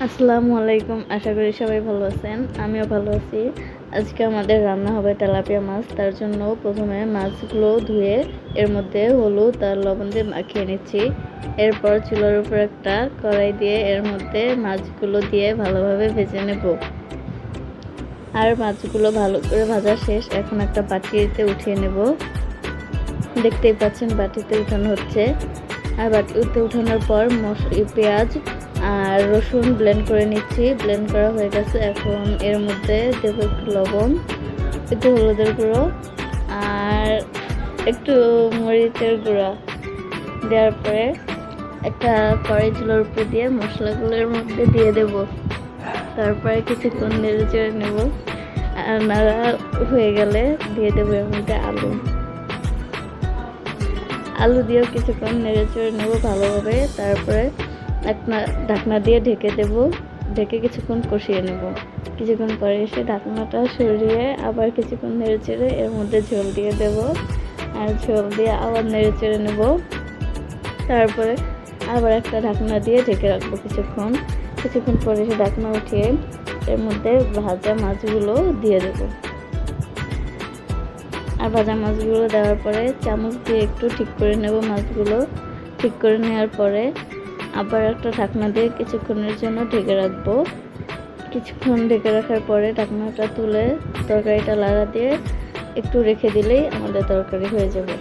আসসালামু আলাইকুম। আশা করি সবাই ভালো আছেন। আমিও ভালো আছি। আজকে আমাদের রান্না হবে তেলাপিয়া মাছ। তার জন্য প্রথমে মাছগুলো ধুয়ে এর মধ্যে হলুদ আর লবণ দিয়ে মাখিয়ে নিচ্ছি। এরপর চুলার উপর একটা কড়াই দিয়ে এর মধ্যে মাছগুলো দিয়ে ভালোভাবে ভেজে নেব। আর মাছগুলো ভালো করে ভাজা শেষ। এখন একটা বাটিতে উঠিয়ে নেব। দেখতেই পাচ্ছেন বাটিতে উঠানো হচ্ছে। আর বাটিতে উঠানোর পর পেঁয়াজ আর রসুন ব্লেন্ড করে নিচ্ছি। ব্লেন্ড করা হয়ে গেছে। এখন এর মধ্যে দেব একটু লবণ, একটু হলুদের গুঁড়ো আর একটু মরিচের গুঁড়ো দেওয়ার পরে একটা কড়াই চুলার উপরে দিয়ে মশলাগুলোর মধ্যে দিয়ে দেব। তারপরে কিছুক্ষণ নেড়ে চেড়ে নেব। আর নাড়া হয়ে গেলে দিয়ে দেবো এর মধ্যে আলু দিয়েও কিছুক্ষণ নেড়ে চেড়ে নেব ভালোভাবে। তারপরে একটা ঢাকনা দিয়ে ঢেকে দেব। ঢেকে কিছুক্ষণ কষিয়ে নেব। কিছুক্ষণ পরে এসে ঢাকনাটা সরিয়ে আবার কিছুক্ষণ নেড়ে চেড়ে এর মধ্যে ঝোল দিয়ে দেব। আর ঝোল দিয়ে আবার নেড়ে চেড়ে নেব। তারপরে আবার একটা ঢাকনা দিয়ে ঢেকে রাখবো কিছুক্ষণ পরে এসে ঢাকনা উঠিয়ে এর মধ্যে ভাজা মাছগুলো দিয়ে দেব। আর ভাজা মাছগুলো দেওয়ার পরে চামচ দিয়ে একটু ঠিক করে নেব। মাছগুলো ঠিক করে নেওয়ার পরে আবার একটা ঢাকনা দিয়ে কিছুক্ষণের জন্য ঢেকে রাখবো। কিছুক্ষণ ঢেকে রাখার পরে ঢাকনাটা তুলে তরকারিটা লাড়া দিয়ে একটু রেখে দিলেই আমাদের তরকারি হয়ে যাবে।